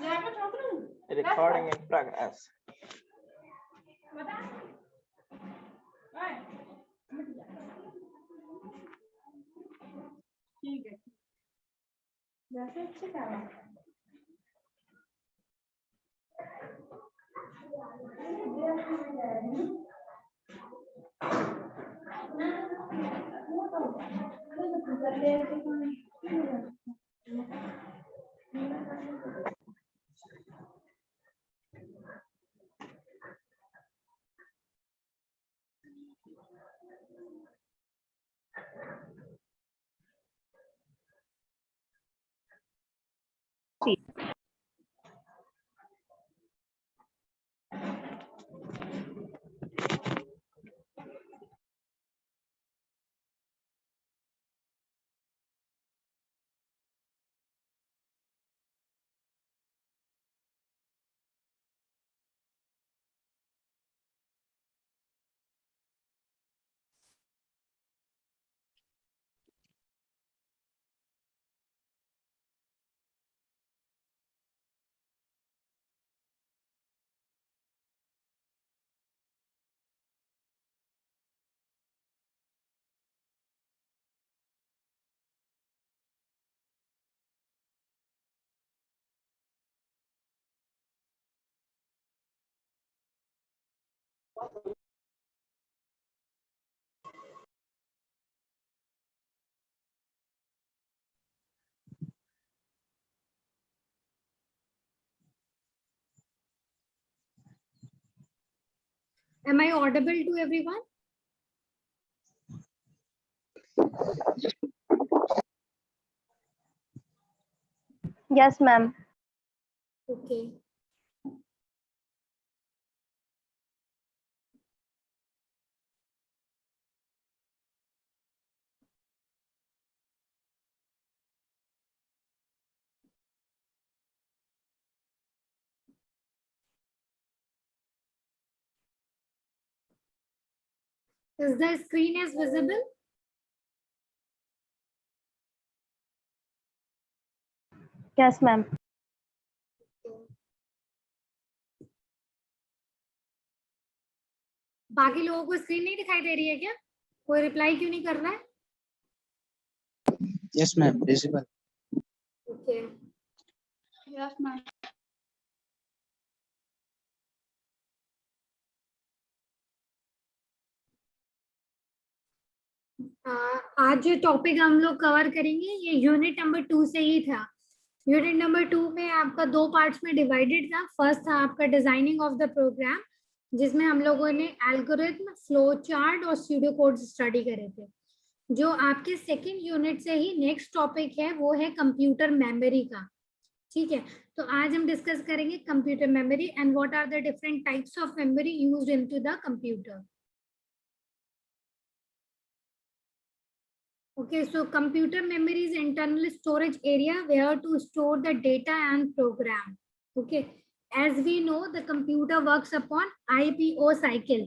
Recording in progress. ठीक है जैसे अच्छे करो Am I audible to everyone? Yes, ma'am. Okay. Is the screen is visible? Yes, ma'am. बाकी लोगों को स्क्रीन नहीं दिखाई दे रही है क्या? कोई रिप्लाई क्यों नहीं कर रहा है? Yes, ma'am. Visible. Okay. Yes ma'am आज जो टॉपिक हम लोग कवर करेंगे ये यूनिट नंबर 2 से ही था. यूनिट नंबर 2 में आपका दो पार्ट्स में डिवाइडेड था. फर्स्ट था आपका डिजाइनिंग ऑफ द प्रोग्राम, जिसमें हम लोगों ने एल्गोरिथम, फ्लो चार्ट और स्यूडो कोड्स स्टडी करे थे. जो आपके सेकंड यूनिट से ही नेक्स्ट टॉपिक है वो है कंप्यूटर मेमोरी का. ठीक है, तो आज हम डिस्कस करेंगे computer memory and what are the different types of memory used into the computer. Okay, so computer memory is internal storage area where to store the data and program. Okay, as we know, the computer works upon IPO cycle,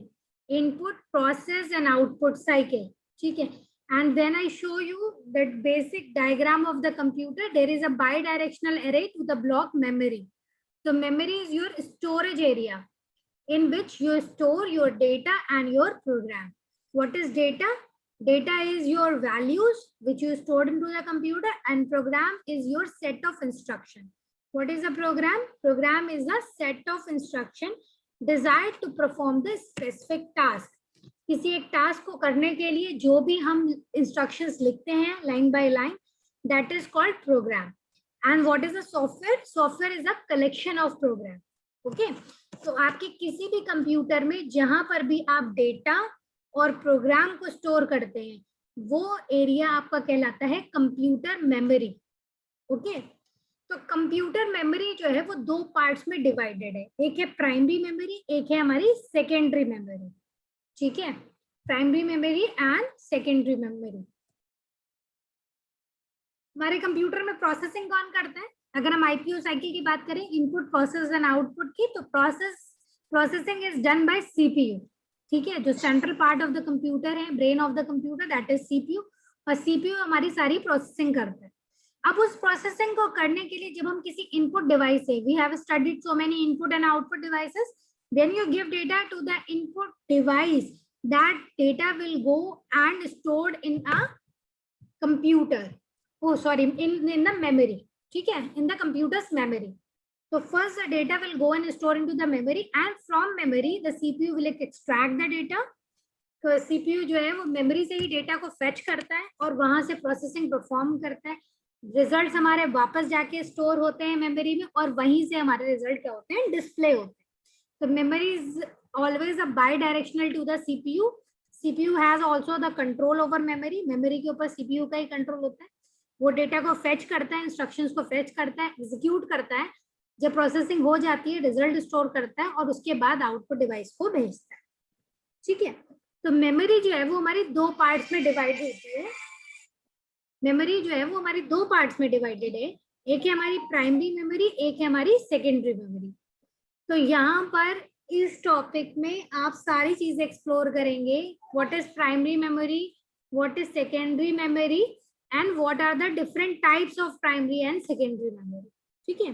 input, process and output cycle. Okay, and then I show you that basic diagram of the computer. There is a bidirectional array to the block memory. So memory is your storage area in which you store your data and your program. What is data? Data is your values which you stored into the computer, and program is your set of instruction. What is a program? Program is a set of instruction designed to perform the specific task. किसी एक task को करने के लिए जो भी हम instructions लिखते हैं line by line, that is called program. And what is a software? Software is a collection of program. Okay, तो आपके किसी भी कंप्यूटर में जहां पर भी आप डेटा और प्रोग्राम को स्टोर करते हैं वो एरिया आपका कहलाता है कंप्यूटर मेमोरी. ओके, तो कंप्यूटर मेमोरी जो है वो दो पार्ट्स में डिवाइडेड है. एक है प्राइमरी मेमोरी, एक है हमारी सेकेंडरी मेमोरी. ठीक है, primary memory and secondary memory. हमारे कंप्यूटर में प्रोसेसिंग कौन करता है? अगर हम आईपीओ साइकिल की बात करें, इनपुट, प्रोसेस एंड आउटपुट की, तो processing is done by CPU. ठीक है, जो central part of the computer है, brain of the computer, that is CPU. और सीपीयू हमारी सारी प्रोसेसिंग करता है. अब उस प्रोसेसिंग को करने के लिए जब हम किसी इनपुट डिवाइस से, we have studied so many input and output devices, then you give data to the input device, that data will go and stored in a computer, oh sorry, in the memory, ठीक है, in the computer's memory. So first the data will go and store into the memory, and from memory the CPU will extract the data. तो CPU जो है वो memory से ही data को fetch करता है और वहां से प्रोसेसिंग परफॉर्म करता है, रिजल्ट्स हमारे वापस जाके स्टोर होते हैं मेमोरी में, और वहीं से हमारे रिजल्ट क्या होते हैं, डिस्प्ले होते हैं. तो memory is always a bidirectional to the CPU. CPU has also the control over memory, memory के ऊपर CPU का ही कंट्रोल होता है. वो डेटा को फेच करता है, इंस्ट्रक्शंस को फेच करता है, एग्जीक्यूट करता है, जब प्रोसेसिंग हो जाती है रिजल्ट स्टोर करता है और उसके बाद आउटपुट डिवाइस को भेजता है. ठीक है, तो मेमोरी जो है वो हमारी दो पार्ट्स में डिवाइड होती है. मेमोरी जो है वो हमारी दो पार्ट्स में डिवाइडेड है, एक है हमारी प्राइमरी मेमोरी, एक है हमारी सेकेंडरी मेमोरी. तो यहाँ पर इस टॉपिक में आप सारी चीजें एक्सप्लोर करेंगे. What is primary memory, what is secondary memory, and what are the different types of primary and secondary memory. ठीक है,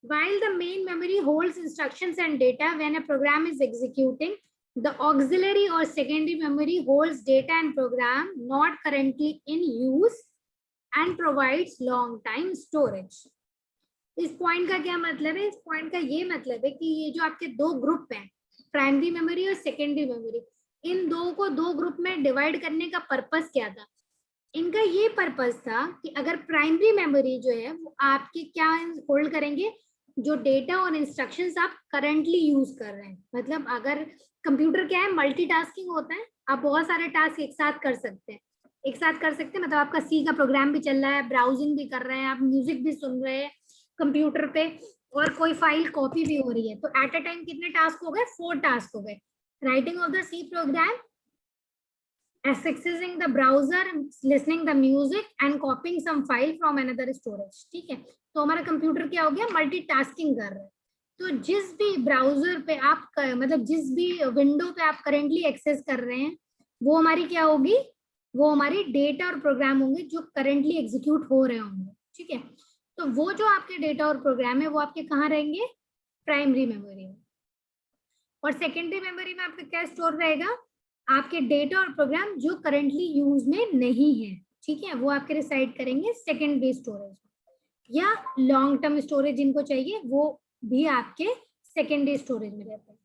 while the main memory holds instructions and data when a program is executing, the auxiliary or secondary memory holds data and program not currently in use and provides long time storage. इस point का क्या मतलब है? इस point का ये मतलब है कि ये जो आपके दो ग्रुप हैं, प्राइमरी मेमोरी और सेकेंडरी मेमोरी, इन दो को दो ग्रुप में डिवाइड करने का पर्पस क्या था? इनका ये पर्पस था कि अगर प्राइमरी मेमोरी जो है वो आपके क्या होल्ड करेंगे, जो डेटा और इंस्ट्रक्शंस आप करंटली यूज कर रहे हैं. मतलब अगर कंप्यूटर क्या है, मल्टीटास्किंग होता है, आप बहुत सारे टास्क एक साथ कर सकते हैं. एक साथ कर सकते हैं मतलब आपका सी का प्रोग्राम भी चल रहा है, ब्राउजिंग भी कर रहे हैं, आप म्यूजिक भी सुन रहे हैं कंप्यूटर पे, और कोई फाइल कॉपी भी हो रही है. तो एट अ टाइम कितने टास्क हो गए? 4 टास्क हो गए. Writing of the C program, accessing the browser, listening the music and copying some file from another storage. ठीक है, तो हमारा कंप्यूटर क्या हो गया, मल्टीटास्किंग कर रहा है. तो जिस भी ब्राउजर पे आप मतलब जिस भी विंडो पे आप करेंटली एक्सेस कर रहे हैं, वो हमारी क्या होगी, वो हमारी डेटा और प्रोग्राम होंगे जो करेंटली एग्जीक्यूट हो रहे होंगे. ठीक है, तो वो जो आपके डेटा और प्रोग्राम है वो आपके कहाँ रहेंगे? प्राइमरी मेमोरी में. और सेकेंडरी मेमोरी में आपका क्या स्टोर रहेगा? आपके डेटा और प्रोग्राम जो करंटली यूज में नहीं है. ठीक है, वो आपके रिसाइड करेंगे सेकेंडरी स्टोरेज या लॉन्ग टर्म स्टोरेज जिनको चाहिए वो भी आपके सेकेंडरी स्टोरेज में रहते हैं.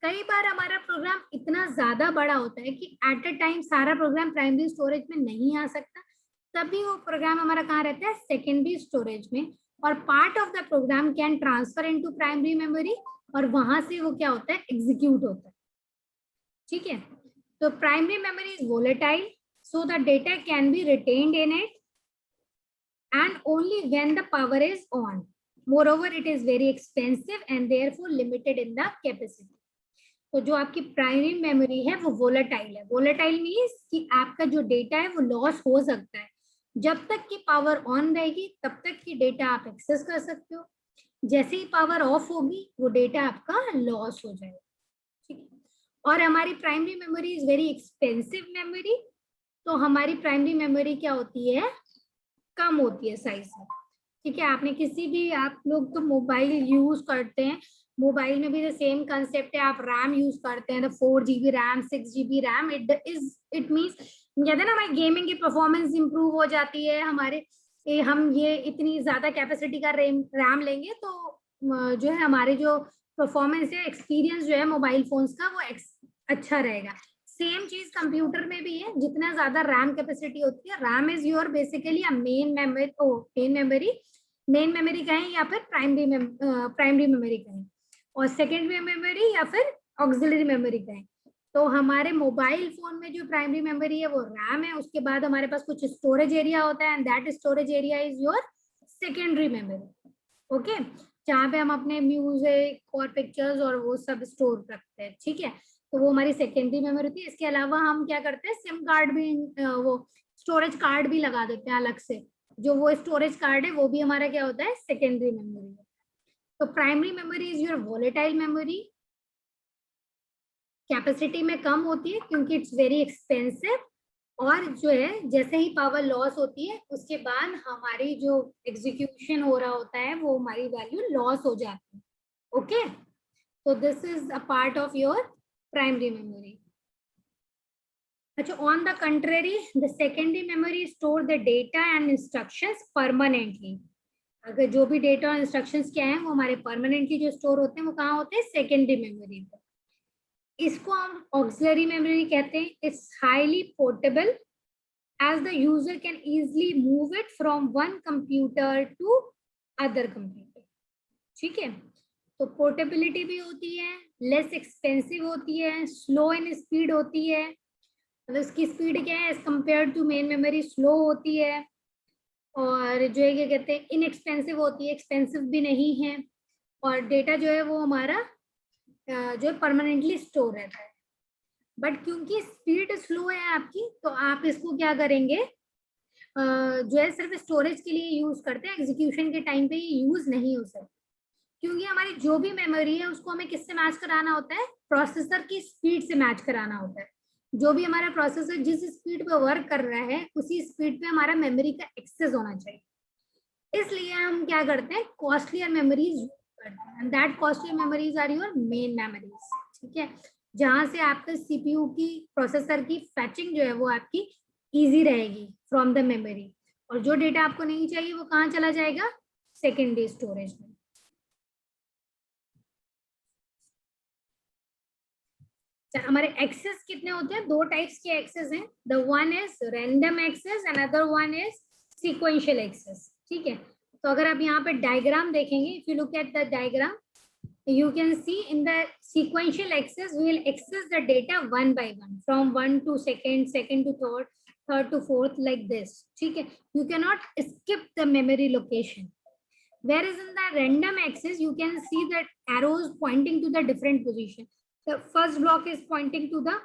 कई बार हमारा प्रोग्राम इतना ज्यादा बड़ा होता है कि एट अ टाइम सारा प्रोग्राम प्राइमरी स्टोरेज में नहीं आ सकता, तभी वो प्रोग्राम हमारा कहाँ रहता है? सेकेंडरी स्टोरेज में. और part of the program can transfer into primary memory, और वहां से वो क्या होता है? एग्जीक्यूट होता है. ठीक है, so primary memory is volatile, so the data can be retained in it and only when the power is on. Moreover, it is very expensive and therefore limited in the capacity. तो जो आपकी primary memory है वो volatile है. Volatile means कि आपका जो data है वो लॉस हो सकता है. जब तक की पावर ऑन रहेगी तब तक की डेटा आप एक्सेस कर सकते हो. जैसे ही पावर ऑफ होगी वो डेटा आपका लॉस हो जाएगा. ठीक है, और हमारी primary memory is very expensive memory. तो हमारी प्राइमरी मेमोरी क्या होती है? कम होती है साइज में. ठीक है, आपने किसी भी, आप लोग तो मोबाइल यूज करते हैं, मोबाइल में भी तो सेम कंसेप्ट है. आप रैम यूज करते हैं तो 4 GB RAM, 6 GB RAM, it means कहते हैं ना हमारी गेमिंग की परफॉर्मेंस इंप्रूव हो जाती है. हमारे हम ये इतनी ज्यादा कैपेसिटी का रैम लेंगे तो जो है हमारे जो परफॉर्मेंस है, एक्सपीरियंस जो है मोबाइल फोन्स का वो अच्छा रहेगा. सेम चीज कंप्यूटर में भी है. जितना ज्यादा रैम कैपेसिटी होती है, RAM is your basically main memory. Main memory कहें या फिर प्राइमरी मेमोरी कहें, और सेकेंडरी मेमोरी या फिर ऑक्सिलरी मेमोरी कहें. तो हमारे मोबाइल फोन में जो प्राइमरी मेमोरी है वो रैम है. उसके बाद हमारे पास कुछ स्टोरेज एरिया होता है and that storage area is your secondary memory. Okay, जहाँ पे हम अपने म्यूजिक और पिक्चर्स और वो सब स्टोर रखते हैं. ठीक है, तो वो हमारी सेकेंडरी मेमोरी थी. इसके अलावा हम क्या करते हैं, सिम कार्ड भी, वो स्टोरेज कार्ड भी लगा देते हैं अलग से. जो वो स्टोरेज कार्ड है वो भी हमारा क्या होता है? Secondary memory. तो primary memory is your volatile memory. Capacity में कम होती है क्योंकि इट्स वेरी एक्सपेंसिव और जो है जैसे ही पावर लॉस होती है उसके बाद हमारी जो एग्जीक्यूशन हो रहा होता है वो हमारी वैल्यू लॉस हो जाती है. Okay, so this is a part of your primary memory. अच्छा, on the contrary, the secondary memory store the data and instructions permanently. अगर जो भी डेटा और इंस्ट्रक्शंस क्या हैं वो हमारे परमानेंटली जो स्टोर होते हैं वो कहाँ होते हैं? सेकेंडरी मेमोरी पे. इसको हम ऑक्सिलरी मेमोरी कहते हैं. It's highly portable as the user can easily move it from one computer to other computer. ठीक है, तो पोर्टेबिलिटी भी होती है, लेस एक्सपेंसिव होती है, स्लो इन स्पीड होती है. मतलब इसकी स्पीड क्या है as compare to main memory? Slow होती है. और जो है क्या कहते हैं, इनएक्सपेंसिव होती है, एक्सपेंसिव भी नहीं है. और डेटा जो है वो हमारा जो है परमानेंटली स्टोर रहता है. बट क्योंकि स्पीड स्लो है आपकी, तो आप इसको क्या करेंगे, जो है सिर्फ स्टोरेज के लिए यूज करते हैं, एग्जीक्यूशन के टाइम पे ये यूज नहीं हो सकता. क्योंकि हमारी जो भी मेमोरी है उसको हमें किससे मैच कराना होता है? प्रोसेसर की स्पीड से मैच कराना होता है. जो भी हमारा प्रोसेसर जिस स्पीड पे वर्क कर रहा है उसी स्पीड पे हमारा मेमोरी का एक्सेस होना चाहिए. इसलिए हम क्या करते हैं, कॉस्टलियर मेमोरीज यूज करते हैं. And that costlier memories are your main memories. ठीक है, जहां से आपके सीपीयू की, प्रोसेसर की फैचिंग जो है वो आपकी इजी रहेगी फ्रॉम द मेमोरी. और जो डेटा आपको नहीं चाहिए वो कहाँ चला जाएगा? सेकेंडरी स्टोरेज में. हमारे एक्सेस कितने होते हैं? दो टाइप्स के एक्सेस हैं. The one is random access and other one is sequential access. ठीक है, तो अगर आप यहाँ पे डायग्राम देखेंगे, if you look at the diagram, you can see in the sequential access we will access the data one by one from 1 to second, second to third, third to fourth, like this. ठीक है, you cannot skip the memory location. Whereas in the random access you can see that arrows pointing to the different position. The first block is pointing to the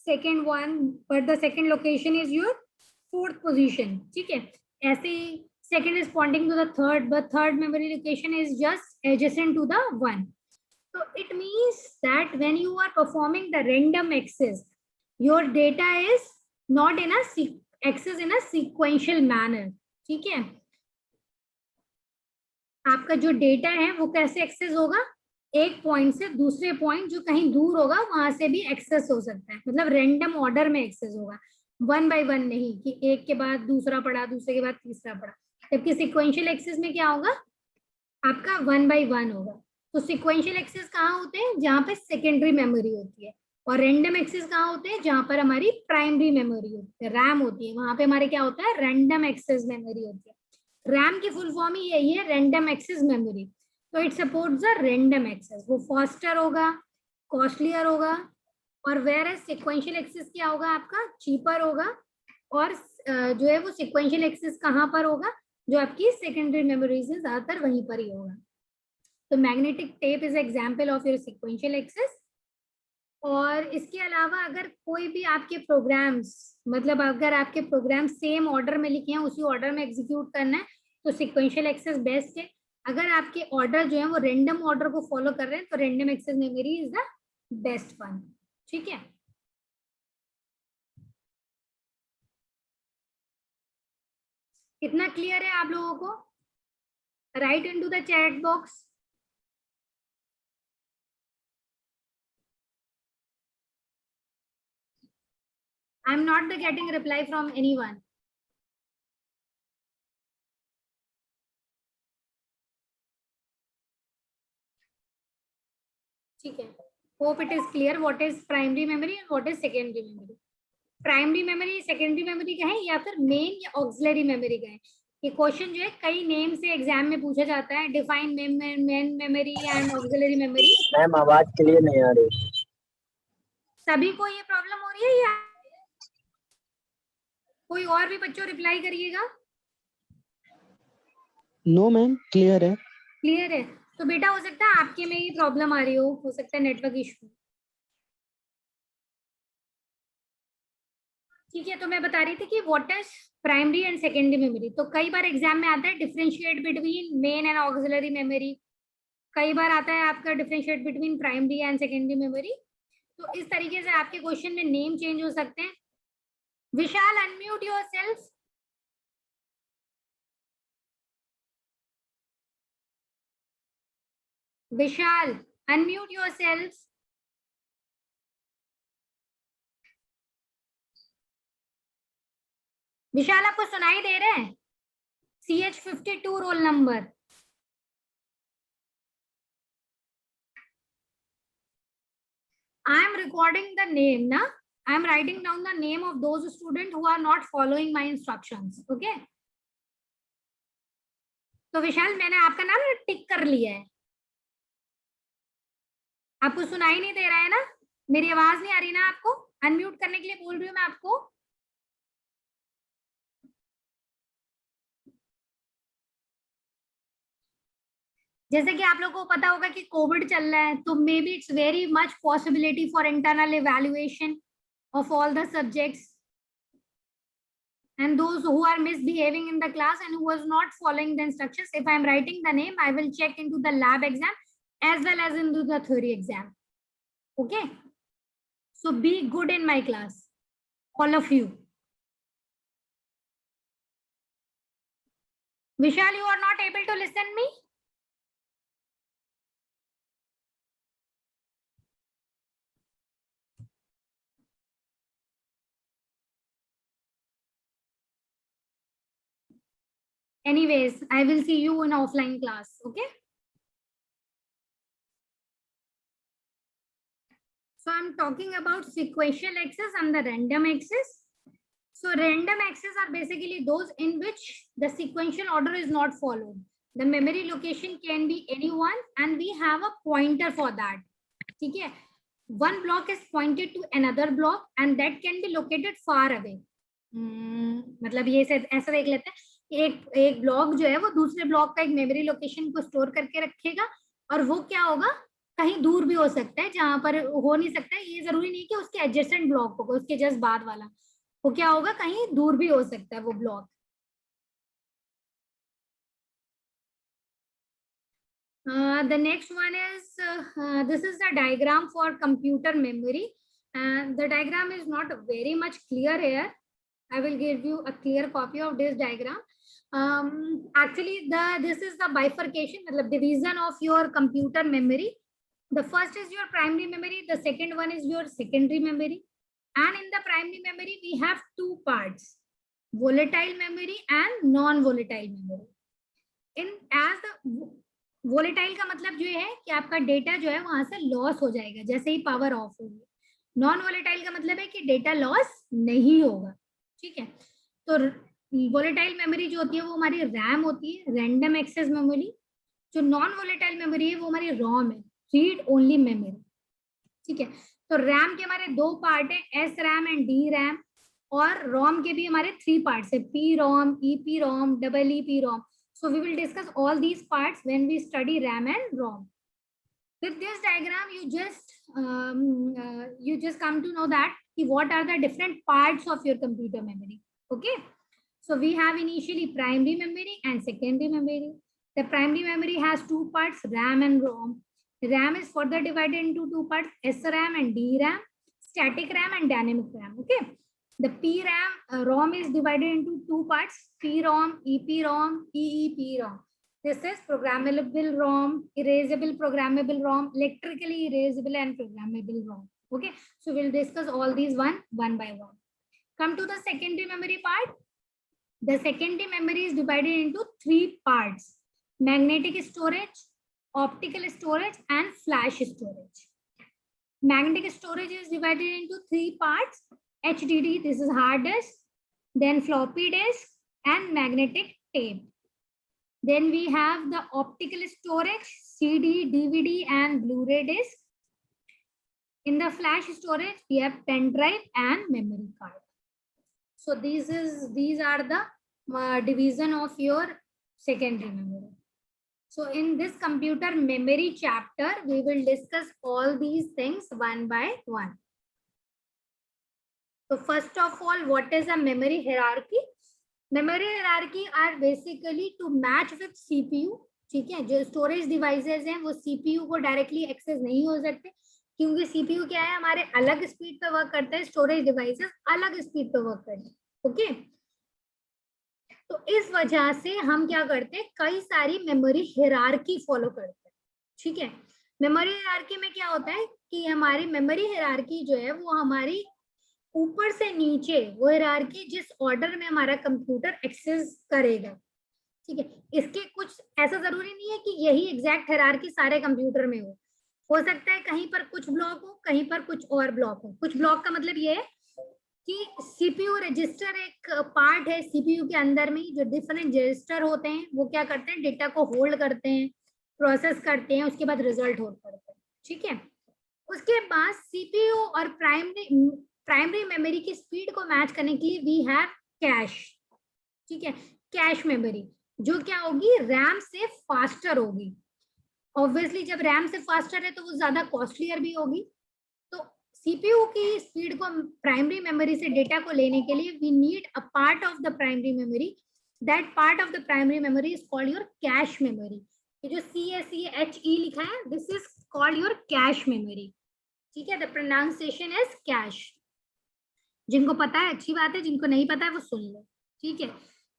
second one, but the second location is your fourth position. ठीक है, ऐसे ही second is pointing to the third, but third memory location is just adjacent to the one. So it means that when you are performing the random access, your data is not in a access in a sequential manner. ठीक है, आपका जो data है वो कैसे access होगा? एक point से दूसरे पॉइंट जो कहीं दूर होगा वहां से भी एक्सेस हो सकता है. मतलब रैंडम ऑर्डर में एक्सेस होगा, वन बाय वन नहीं कि एक के बाद दूसरा पड़ा, दूसरे के बाद तीसरा पड़ा. जबकि सिक्वेंशियल एक्सेस में क्या होगा? आपका वन बाय वन होगा. तो सिक्वेंशियल एक्सेस कहाँ होते हैं? जहाँ पे सेकेंडरी मेमोरी होती है. और रैंडम एक्सेस कहाँ होते हैं? जहाँ पर हमारी प्राइमरी मेमोरी होती है, रैम होती है. वहां पे हमारे क्या होता है? रैंडम एक्सेस मेमोरी होती है. रैम की फुल फॉर्म ही यही है, रैंडम एक्सेस मेमोरी. तो it supports the random access. वो फास्टर होगा, कॉस्टलियर होगा. और वेयर एज सिक्वेंशियल एक्सेस क्या होगा? आपका चीपर होगा. और जो है वो सिक्वेंशियल एक्सेस कहाँ पर होगा? जो आपकी सेकेंडरी मेमोरीज है ज्यादातर वहीं पर ही होगा. तो magnetic tape is example of your sequential access. और इसके अलावा अगर कोई भी आपके प्रोग्राम्स, मतलब अगर आपके प्रोग्राम सेम ऑर्डर में लिखे हैं, उसी ऑर्डर में एग्जीक्यूट करना है, तो सिक्वेंशियल एक्सेस बेस्ट है. अगर आपके ऑर्डर जो है वो रैंडम ऑर्डर को फॉलो कर रहे हैं तो random access memory is the best one. ठीक है, इतना क्लियर है आप लोगों को? Write into the chat box. I am not getting reply from anyone. ठीक है, hope it is clear what is primary memory and what is secondary memory. Primary memory, secondary memory का है या फिर मेन या ऑक्सिलरी मेमोरी का है? ये क्वेश्चन जो है कई नेम से एग्जाम में पूछा जाता है. Define main memory and auxiliary memory. Ma'am आवाज क्लियर नहीं आ रही. सभी को ये प्रॉब्लम हो रही है या कोई और भी बच्चों रिप्लाई करिएगा? नो मैम, क्लियर है. क्लियर है. तो बेटा हो सकता है आपके में ही प्रॉब्लम आ रही हो सकता है नेटवर्क इशू. ठीक है, तो मैं बता रही थी कि what is primary and secondary memory. तो कई बार एग्जाम में आता है differentiate between main and auxiliary memory. कई बार आता है आपका differentiate between primary and secondary memory. तो इस तरीके से आपके क्वेश्चन में नेम चेंज हो सकते हैं. Vishal, unmute yourself. Vishal, unmute yourself. विशाल आपको सुनाई दे रहे हैं? CH52 roll number. I am recording the name, na? I am writing down the name of those students who are not following my instructions. Okay? तो विशाल मैंने आपका नाम टिक कर लिया है. आपको सुनाई नहीं दे रहा है ना? मेरी आवाज नहीं आ रही ना आपको? अनम्यूट करने के लिए बोल रही हूँ मैं आपको. जैसे कि आप लोगों को पता होगा कि कोविड चल रहा है, तो may be it's very much possibility for internal evaluation of all the subjects, and those who are misbehaving in the class and who was not following the instructions, if I am writing the name, I will check into the lab exam as well as into the theory exam. Okay, so be good in my class, all of you. Vishal, you are not able to listen me? Anyways, I will see you in offline class. Okay. So I'm talking about sequential axis and the random axis. So random axis are basically those in which the sequential order is not followed. The memory location can be anyone and we have a pointer for that. Okay. One block is pointed to another block and that can be located far away. मतलब ये ऐसा देख लेते हैं, एक block जो है वो दूसरे ब्लॉक का एक मेमोरी लोकेशन को स्टोर करके रखेगा और वो क्या होगा, कहीं दूर भी हो सकता है, जहां पर हो नहीं सकता है, ये जरूरी नहीं कि उसके एडजेसेंट ब्लॉक होगा, उसके जस्ट बाद वाला वो क्या होगा, कहीं दूर भी हो सकता है वो block. The next one is this is the diagram for computer memory, and the diagram is not very much clear here. I will give you a clear copy of this diagram. Actually, this is the bifurcation, मतलब division of your computer memory. The first is your primary memory, the second one is your secondary memory, and in the primary memory we have two parts, volatile memory and non-volatile memory. In as the volatile का मतलब जो है कि आपका data जो है वहां से लॉस हो जाएगा जैसे ही पावर ऑफ होगी. नॉन वोलेटाइल का मतलब है कि डेटा लॉस नहीं होगा. ठीक है, तो वोलेटाइल मेमोरी जो होती है वो हमारी रैम होती है, रैंडम एक्सेस मेमोरी. जो नॉन वोलेटाइल मेमोरी है वो हमारी रोम है, रीड ओनली मेमोरी. ठीक है, तो रैम के हमारे दो पार्ट है, S RAM and D RAM, और रोम के भी हमारे 3 पार्ट्स है, P ROM, E P ROM, double E P ROM. So we will discuss all these parts when we study RAM and ROM. With this diagram, you just come to know that what are the different parts of your computer memory. Okay, so we have initially primary memory and secondary memory. The primary memory has 2 parts, RAM and ROM. RAM is further divided into 2 parts, SRAM and DRAM, static RAM and dynamic RAM. Okay. The PRAM ROM is divided into 2 parts, PROM, EPROM, EEPROM. This is programmable ROM, erasable programmable ROM, electrically erasable and programmable ROM. Okay, so we'll discuss all these one by one. Come to the secondary memory part. The secondary memory is divided into 3 parts, magnetic storage, optical storage and flash storage. Magnetic storage is divided into 3 parts, HDD, this is hard disk, then floppy disk and magnetic tape. Then we have the optical storage, CD, DVD and Blu-ray disc. In the flash storage, we have pen drive and memory card. So these are the division of your secondary memory. So in this computer memory chapter, we will discuss all these things one by one. So first of all, what is a memory hierarchy? Memory hierarchy are basically to match with CPU. ठीक है, जो storage devices हैं वो CPU को directly access नहीं हो सकते, क्योंकि सीपीयू क्या है, हमारे अलग स्पीड पे वर्क करते हैं, स्टोरेज डिवाइसेस अलग स्पीड पे वर्क करते हैं। ओके, तो इस वजह से हम क्या करते हैं, कई सारी मेमोरी हिरार्की फॉलो करते हैं। ठीक है, मेमोरी हिरार्की में क्या होता है कि हमारी मेमोरी हिरार्की जो है वो हमारी ऊपर से नीचे, वो हिरार्की जिस ऑर्डर में हमारा कंप्यूटर एक्सेस करेगा। ठीक है, इसके कुछ ऐसा जरूरी नहीं है कि यही एग्जैक्ट हिरार्की सारे कंप्यूटर में हो सकता है कहीं पर कुछ ब्लॉक हो, कहीं पर कुछ और ब्लॉक हो। कुछ ब्लॉक का मतलब ये है कि सीपीयू रजिस्टर एक पार्ट है सीपीयू के अंदर में, जो डिफरेंट रजिस्टर होते हैं वो क्या करते हैं, डेटा को होल्ड करते हैं, प्रोसेस करते हैं, उसके बाद रिजल्ट होल्ड करते हैं। ठीक है, उसके बाद सीपीयू और प्राइमरी मेमोरी की स्पीड को मैच करने के लिए वी हैव कैश। ठीक है, कैश मेमोरी जो क्या होगी, रैम से फास्टर होगी। ऑब्वियसली जब रैम से फास्टर है तो वो ज्यादा कॉस्टलियर भी होगी। तो सीपीयू की स्पीड को प्राइमरी मेमोरी से डेटा को लेने के लिए we need a part of the primary memory, that part of the primary memory is called your cache memory. ये जो CACHE लिखा है, this is called your cache memory. ठीक है, द प्रोनाउंसिएशन इज कैश। जिनको पता है अच्छी बात है, जिनको नहीं पता है वो सुन लो। ठीक है,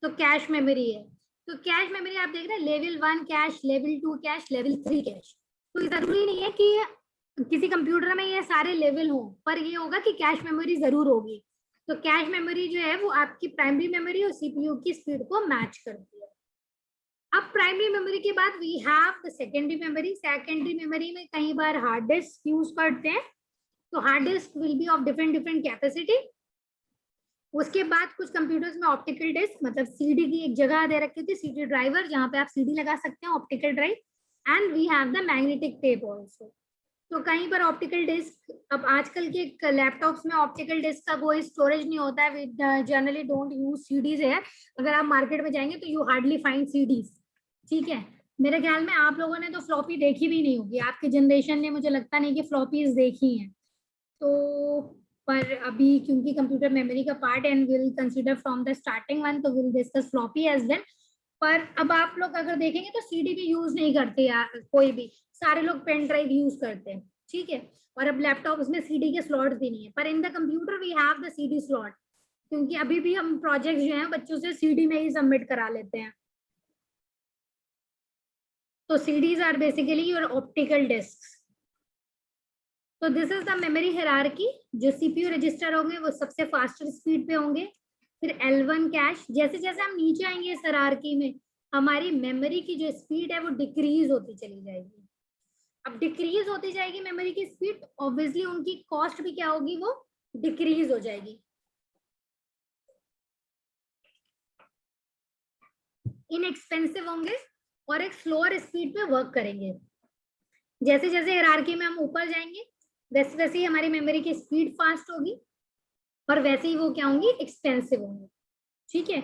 तो कैश मेमोरी है। तो कैश मेमोरी आप देख रहे हैं, level 1 cash, level 2 cash, level 3 cash. तो जरूरी नहीं है कि किसी कंप्यूटर में ये सारे लेवल हो, पर ये होगा कि कैश मेमोरी जरूर होगी। तो कैश मेमोरी जो है वो आपकी प्राइमरी मेमोरी और सीपीयू की स्पीड को मैच करती है। अब प्राइमरी मेमोरी के बाद we have the secondary memory. Secondary memory में कई बार हार्ड डिस्क यूज करते हैं, तो hard disk will be of different capacity. उसके बाद कुछ कंप्यूटर्स में ऑप्टिकल डिस्क, मतलब सीडी की एक जगह दे रखी थी, सीडी ड्राइवर, जहां पे आप सीडी लगा सकते हैं, optical drive. And we have the magnetic tape also. तो कहीं पर ऑप्टिकल डिस्क, अब आजकल के लैपटॉप्स में ऑप्टिकल डिस्क का कोई स्टोरेज नहीं होता है, जनरली डोंट यूज सीडीज है। अगर आप मार्केट में जाएंगे तो यू हार्डली फाइंड सीडीज। ठीक है, मेरे ख्याल में आप लोगों ने तो फ्लॉपी देखी भी नहीं होगी, आपकी जनरेशन ने मुझे लगता नहीं कि फ्लॉपीज देखी हैं। तो पर अभी क्योंकि कंप्यूटर मेमोरी का part and will consider from the starting one, तो will discuss floppy as well. पर अब आप लोग अगर देखेंगे तो सीडी भी यूज नहीं करते यार कोई भी, सारे लोग पेन ड्राइव यूज करते हैं। ठीक है, और अब लैपटॉप में सीडी के स्लॉट भी नहीं है, पर in the computer we have the CD slot, क्योंकि अभी भी हम प्रोजेक्ट जो है बच्चों से सीडी में ही सबमिट करा लेते हैं। तो CDs are basically your optical disc. तो this is the memory hierarchy. जो सीपीयू रजिस्टर होंगे वो सबसे फास्टर स्पीड पे होंगे, फिर L1 कैश। जैसे जैसे हम नीचे आएंगे इस हायरार्की में, हमारी मेमोरी की जो स्पीड है वो डिक्रीज होती चली जाएगी। अब डिक्रीज होती जाएगी मेमोरी की स्पीड, ऑब्वियसली उनकी कॉस्ट भी क्या होगी, वो डिक्रीज हो जाएगी, इनएक्सपेंसिव होंगे और एक स्लोअर स्पीड पे वर्क करेंगे। जैसे जैसे हायरार्की में हम ऊपर जाएंगे वैसे वैसे ही हमारी मेमोरी की स्पीड फास्ट होगी और वैसे ही वो क्या होंगी, एक्सपेंसिव होंगी। ठीक है,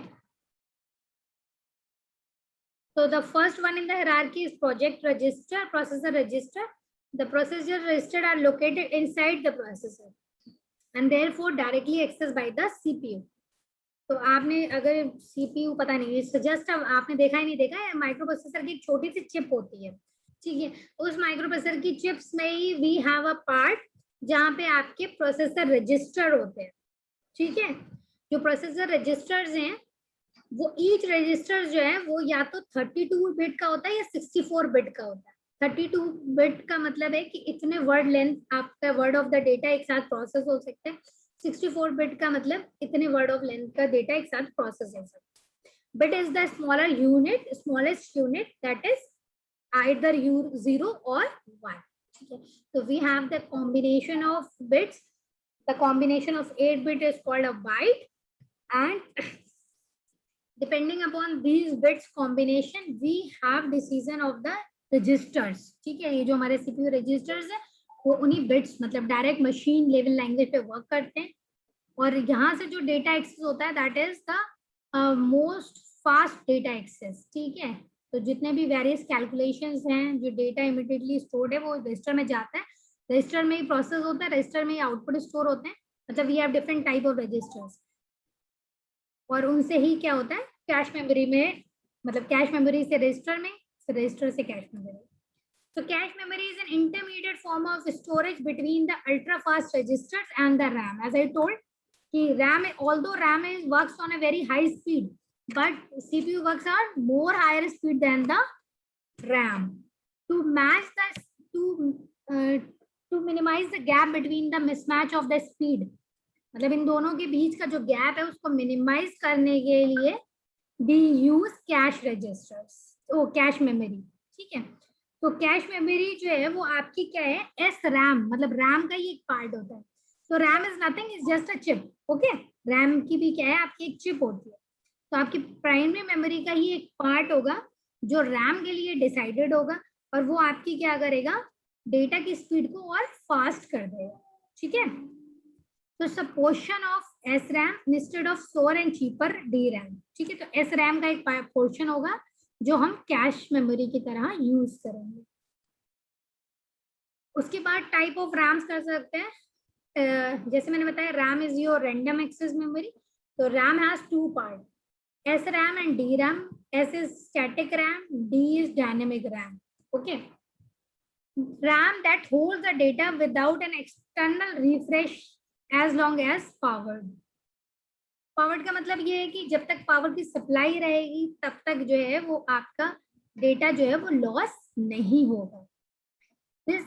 so the first one in the hierarchy is project register, processor register. The processor register are located inside the processor and therefore directly accessed by the CPU. तो आपने अगर CPU पता नहीं, जस्ट आपने देखा ही नहीं देखा है, माइक्रो प्रोसेसर की एक छोटी सी चिप होती है। ठीक है, उस माइक्रो प्रोसेसर की चिप्स में ही वी हैव अ पार्ट जहाँ पे आपके प्रोसेसर रजिस्टर होते हैं। ठीक है, जो प्रोसेसर रजिस्टर्स हैं वो ईच रजिस्टर जो है वो या तो 32 बिट का होता है या 64 बिट का होता है। 32 बिट का मतलब है कि इतने वर्ड लेंथ आपका वर्ड ऑफ द डेटा एक साथ प्रोसेस हो सकता है। 64 बिट का मतलब इतने वर्ड ऑफ लेंथ का डेटा एक साथ प्रोसेस हो सकता है। Bit is the smaller unit, smallest unit, that is either 0 or 1. ठीक है, तो we have the combination of bits. The combination of 8 bit is called a byte, and depending upon these bits combination we have decision of the registers. ठीक है, ये जो हमारे CPU registers है वो उन्हीं bits, मतलब डायरेक्ट मशीन लेवल लैंग्वेज पे वर्क करते हैं, और यहाँ से जो डेटा एक्सेस होता है that is the most fast data access. ठीक है, तो जितने भी वेरियस कैलकुलेशंस हैं, जो डेटा इमीडिएटली स्टोर्ड है वो रजिस्टर में जाता है, रजिस्टर में ही प्रोसेस होता है, रजिस्टर में ही आउटपुट स्टोर होते हैं। मतलब we have different type of registers, और उनसे ही क्या होता है, कैश मेमोरी में, मतलब कैश मेमोरी से रजिस्टर में, रजिस्टर से cache memory. So cache memory is an intermediate form of storage between the ultra fast registers and the RAM. As I told, RAM, although RAM works on a very high speed, but CPU works on more higher speed than the RAM. To match the to minimize the gap between the mismatch of the speed, मतलब इन दोनों के बीच का जो gap है उसको minimise करने के लिए we use cache registers, ओ कैश मेमोरी, ठीक है। तो कैश मेमोरी जो है वो आपकी क्या है, एस रैम, मतलब रैम का ही एक पार्ट होता है। तो RAM is nothing, is just a chip, okay. RAM की भी क्या है, आपकी एक चिप होती है। तो आपकी प्राइमरी मेमोरी का ही एक पार्ट होगा जो रैम के लिए डिसाइडेड होगा, और वो आपकी क्या करेगा, डेटा की स्पीड को और फास्ट कर देगा, ठीक है। तो सब portion of S RAM instead of store and cheaper D RAM, ठीक है। तो एस रैम का एक पोर्शन होगा जो हम कैश मेमोरी की तरह यूज करेंगे। उसके बाद टाइप ऑफ रैम्स कर सकते हैं, जैसे मैंने बताया RAM is your random access memory. तो RAM has two part, S RAM and D RAM. S is static RAM, D is dynamic RAM, okay. RAM that holds the data without an external refresh as long as powered. Powered का मतलब ये है कि जब तक power की supply रहेगी तब तक जो है वो आपका डेटा जो है वो लॉस नहीं होगा। This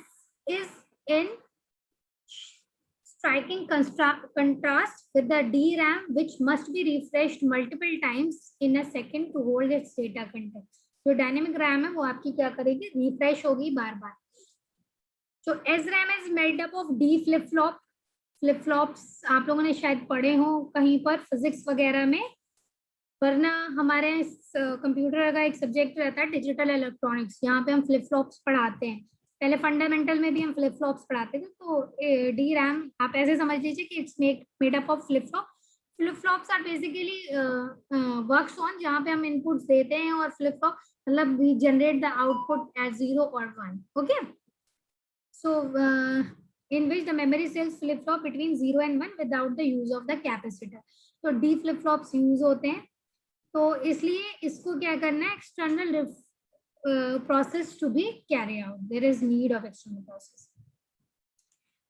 is in striking contrast with the DRAM, which must be refreshed multiple times in a second to hold its data content. जो डायनेमिक रैम है वो आपकी क्या करेगी, रिफ्रेश होगी बार बार। So SRAM is made up of D flip flop. Flip flops आप लोगों ने शायद पढ़े हो कहीं पर फिजिक्स वगैरह में, वरना हमारे कंप्यूटर का एक सब्जेक्ट रहता है डिजिटल इलेक्ट्रॉनिक्स, यहाँ पे हम फ्लिप फ्लॉप्स पढ़ाते हैं। पहले फंडामेंटल में भी हम फ्लिप फ्लॉप्स पढ़ाते थे। तो डी रैम आप ऐसे समझ लीजिए कि it's made up of flip flop. Flip flops are basically works on, जहाँ पे हम इनपुट्स देते हैं और फ्लिप फ्लॉप मतलब we generate the output as 0 और 1, okay. So in which the memory cells flip flop between 0 and 1 without the use of the capacitor. तो D flip flops use होते हैं, तो इसलिए इसको क्या करना है, external process to be carry out. There is need of external process.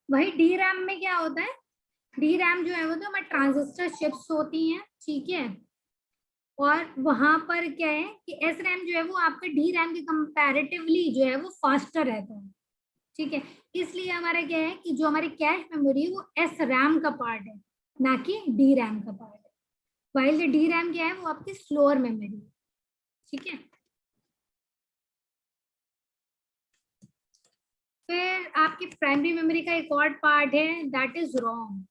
वही DRAM में क्या होता है, DRAM जो है वो तो हमारे ट्रांजिस्टर चिप्स होती हैं, ठीक है। और वहां पर क्या है कि SRAM जो है वो आपके DRAM के कंपैरेटिवली जो है वो फास्टर रहता है, ठीक है। इसलिए हमारा क्या है कि जो हमारी कैश मेमोरी है वो एस रैम का पार्ट है, ना कि डी रैम का पार्ट है। वाइल द डी रैम क्या है, वो आपकी स्लोअर मेमोरी है, ठीक है। फिर आपकी प्राइमरी मेमोरी का एक और पार्ट है, दैट इज रोम।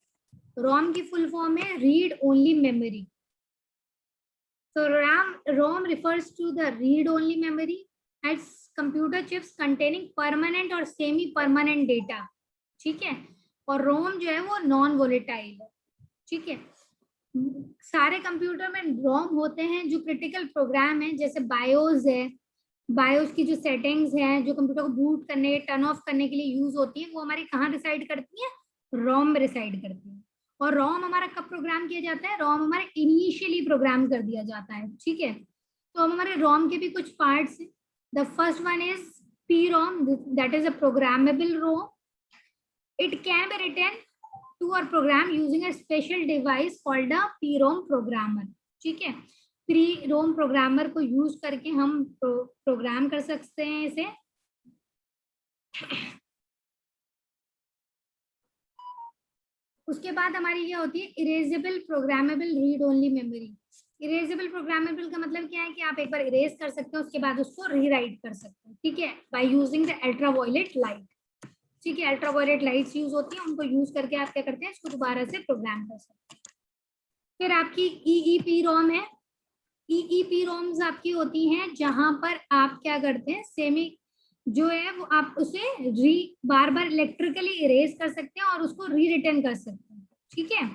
रोम की फुल फॉर्म है रीड ओनली मेमोरी। तो ROM refers to the read only memory as computer chips containing permanent और सेमी परमानेंट डेटा, ठीक है। और रोम जो है वो नॉन वोलेटाइल है, ठीक है। सारे कंप्यूटर में रोम होते हैं जो क्रिटिकल प्रोग्राम है, जैसे बायोस है, बायोस की जो सेटिंग्स हैं जो कंप्यूटर को बूट करने टर्न ऑफ करने के लिए यूज होती है, वो हमारी कहाँ रिसाइड करती है, रोम में रिसाइड करती है। और रोम हमारा कब प्रोग्राम किया जाता है, रोम हमारा इनिशियली प्रोग्राम कर दिया जाता है, ठीक है। तो हम हमारे रोम के भी कुछ पार्ट्स हैं। The first one is PROM, that is a programmable ROM. It can be written to or programmed using a special device called a PROM programmer, ठीक है। PROM programmer को यूज करके हम प्रोग्राम कर सकते हैं इसे। उसके बाद हमारी क्या होती है, erasable programmable read only memory. Erasable programmable का मतलब क्या है कि आप एक बार इरेज कर सकते हो, उसके बाद उसको रीराइट कर सकते हो, ठीक है, by using the ultraviolet light, ठीक है। अल्ट्रावायलेट लाइट्स यूज होती हैं, उनको यूज करके आप क्या करते हैं, इसको दोबारा से प्रोग्राम कर सकते हैं। फिर आपकी EEPROM है। EEPROMs आपकी होती हैं जहां पर आप क्या करते हैं, सेमी जो है वो आप उसे बार बार इलेक्ट्रिकली इरेज कर सकते हैं और उसको री रिटर्न कर सकते हैं, ठीक है।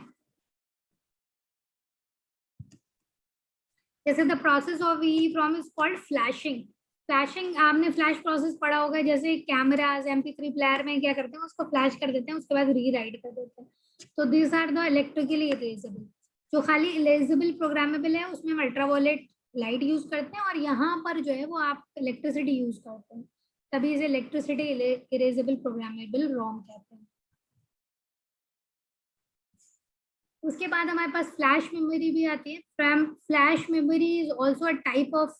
जैसे the process of EEPROM is called flashing. Flashing आपने फ्लैश प्रोसेस पढ़ा होगा, जैसे कैमरास MP3 प्लेयर में क्या करते हैं, उसको फ्लैश कर देते हैं, उसके बाद रीराइट कर देते हैं। तो this are the electrically erasable. जो खाली इरेजेबल प्रोग्रामेबल है उसमें हम अल्ट्रावायलेट लाइट यूज करते हैं, और यहाँ पर जो है वो आप इलेक्ट्रिसिटी यूज करते हैं। तभी इसे इलेक्ट्रिसिटी इरेजेबल प्रोग्रामेबल रोम कहते हैं। उसके बाद हमारे पास फ्लैश मेमोरी भी आती है। Flash memory is also a type of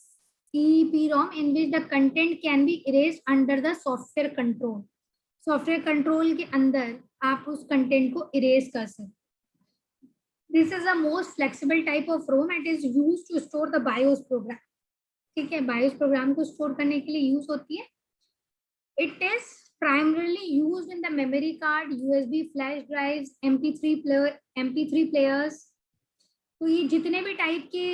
EEPROM in which the content can be erased under the software control. Software control के अंदर आप उस कंटेंट को इरेज कर सकते। This is the most flexible type of ROM, it is used to store the BIOS program. ठीक है, BIOS programme को स्टोर करने के लिए यूज होती है। It is primarily used in the memory card, USB flash drives, MP3 players। तो ये जितने भी टाइप के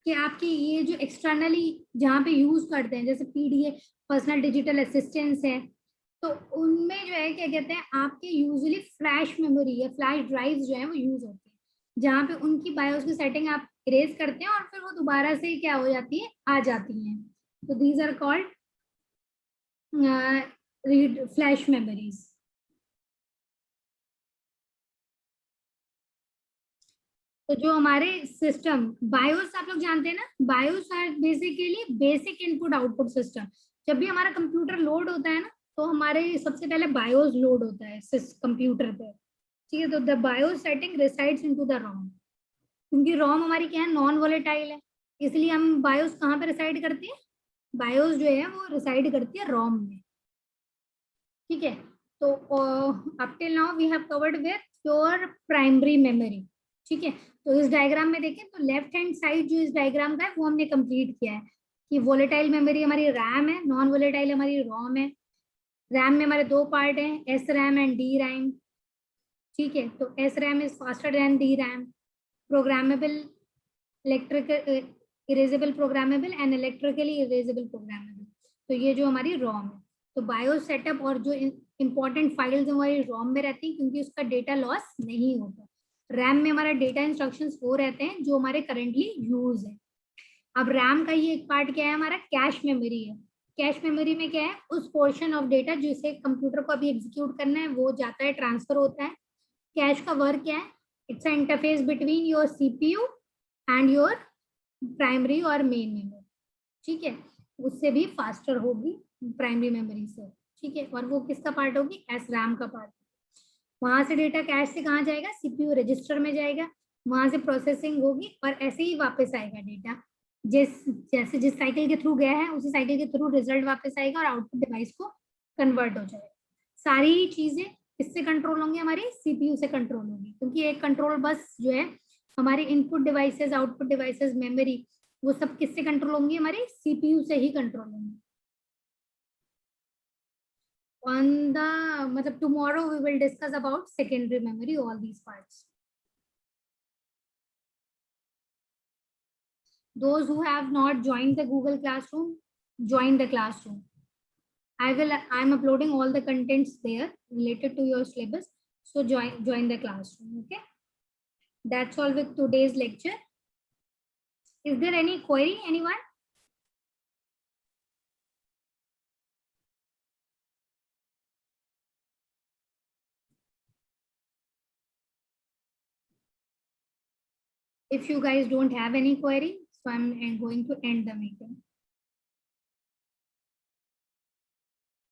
आपके ये जो एक्सटर्नली जहाँ पे यूज करते हैं, जैसे PDA पर्सनल डिजिटल असिस्टेंस है, तो उनमें जो है क्या कहते हैं आपके यूजुअली फ्लैश मेमोरी या फ्लैश ड्राइव्स जो है वो यूज होती है, जहाँ पे उनकी बायोस की सेटिंग आप इरेज करते हैं और फिर वो दोबारा से क्या हो जाती है, आ जाती हैं। तो these are called read flash memories. तो जो हमारे सिस्टम बायोस आप लोग जानते हैं ना, BIOS are basically basic input output system. जब भी हमारा कंप्यूटर लोड होता है ना, तो हमारे सबसे पहले बायोस लोड होता है कंप्यूटर पे। ठीक है, तो the BIOS setting resides into the ROM, क्योंकि रोम हमारी क्या है, नॉन वोलेटाइल है, इसलिए हम बायोस कहाँ पे रिसाइड करते हैं, बायोस जो है वो रिसाइड करती है रोम में। ठीक है, तो up till now we have covered with your primary memory. ठीक है, तो इस डायग्राम में देखें तो लेफ्ट हैंड साइड जो इस डायग्राम का है वो हमने कंप्लीट किया है कि वोलेटाइल मेमोरी हमारी रैम है, नॉन वोलेटाइल हमारी रोम है। रैम में हमारे दो पार्ट हैं, SRAM एंड DRAM। ठीक है, तो SRAM is faster than DRAM, programmable electrical erasable programmable and electrically erasable programmable. तो ये जो हमारी रोम है, तो बायोस सेटअप और जो इंपॉर्टेंट फाइल्स हमारी रोम में रहती हैं क्योंकि उसका डेटा लॉस नहीं होता। रैम में हमारा डेटा इंस्ट्रक्शंस वो रहते हैं जो हमारे करंटली यूज है। अब रैम का ये एक पार्ट क्या है, हमारा कैश मेमोरी है। कैश मेमोरी में क्या है, उस पोर्शन ऑफ डेटा जिसे कंप्यूटर को अभी एग्जीक्यूट करना है वो जाता है, ट्रांसफर होता है। कैश का वर्क क्या है, it's a interface between your CPU and your primary और मेन मेमोरी। ठीक है, उससे भी फास्टर होगी प्राइमरी मेमोरी से। ठीक है, और वो किसका पार्ट होगी, SRAM का पार्ट। वहां से डेटा कैश से कहाँ जाएगा, CPU रजिस्टर में जाएगा, वहां से प्रोसेसिंग होगी और ऐसे ही वापस आएगा डेटा। जिस साइकिल के थ्रू गया है उसी साइकिल के थ्रू रिजल्ट वापस आएगा और आउटपुट डिवाइस को कन्वर्ट हो जाएगा। सारी चीजें किससे कंट्रोल होंगी, हमारी CPU से कंट्रोल होगी, क्योंकि एक कंट्रोल बस जो है हमारे input devices, output devices, memory, वो सब किससे कंट्रोल होंगी, हमारी CPU से ही कंट्रोल होंगी। On the मतलब tomorrow we will discuss about secondary memory, all these parts. Those who have not joined the Google Classroom, join the classroom. I'm uploading all the contents there related to your syllabus, so join the classroom. Okay, that's all with today's lecture. Is there any query, anyone? If you guys don't have any query, so I'm going to end the meeting.